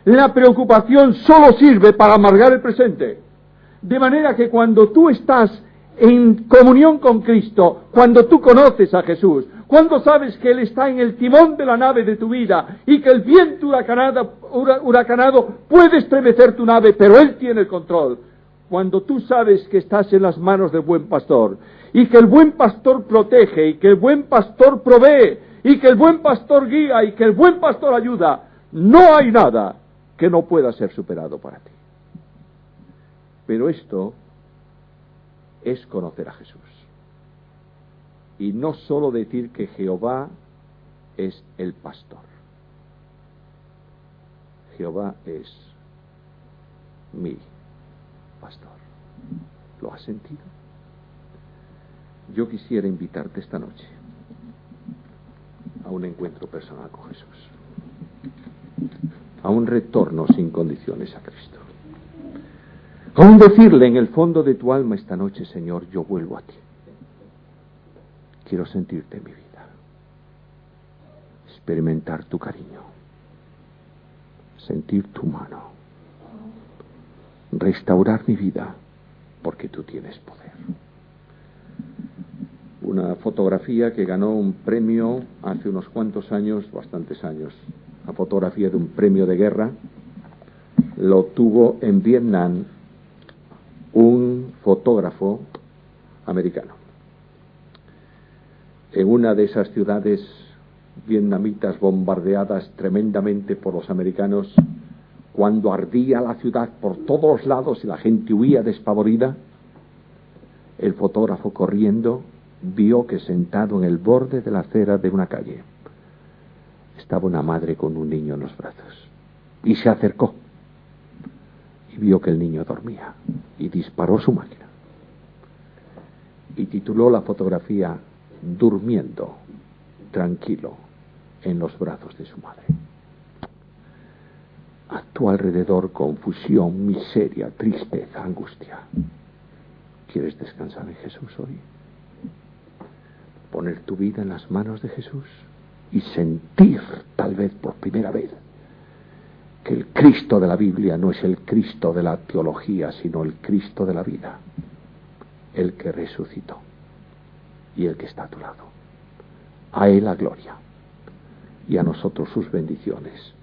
La preocupación solo sirve para amargar el presente. De manera que cuando tú estás en comunión con Cristo, cuando tú conoces a Jesús, cuando sabes que Él está en el timón de la nave de tu vida y que el viento huracanado puede estremecer tu nave, pero Él tiene el control. Cuando tú sabes que estás en las manos del buen pastor y que el buen pastor protege y que el buen pastor provee y que el buen pastor guía y que el buen pastor ayuda, no hay nada que no pueda ser superado para ti. Pero esto es conocer a Jesús. Y no solo decir que Jehová es el pastor. Jehová es mi pastor. ¿Lo has sentido? Yo quisiera invitarte esta noche a un encuentro personal con Jesús, a un retorno sin condiciones a Cristo, a un decirle en el fondo de tu alma esta noche: Señor, yo vuelvo a ti, quiero sentirte en mi vida, experimentar tu cariño, sentir tu mano, restaurar mi vida, porque tú tienes poder. Una fotografía que ganó un premio hace unos cuantos años, bastantes años, la fotografía de un premio de guerra, lo obtuvo en Vietnam un fotógrafo americano. En una de esas ciudades vietnamitas bombardeadas tremendamente por los americanos, cuando ardía la ciudad por todos lados y la gente huía despavorida, el fotógrafo, corriendo, vio que sentado en el borde de la acera de una calle estaba una madre con un niño en los brazos, y se acercó y vio que el niño dormía y disparó su máquina y tituló la fotografía "Durmiendo tranquilo en los brazos de su madre". A tu alrededor confusión, miseria, tristeza, angustia. ¿Quieres descansar en Jesús hoy? Poner tu vida en las manos de Jesús y sentir, tal vez por primera vez, que el Cristo de la Biblia no es el Cristo de la teología, sino el Cristo de la vida, el que resucitó y el que está a tu lado. A Él la gloria y a nosotros sus bendiciones.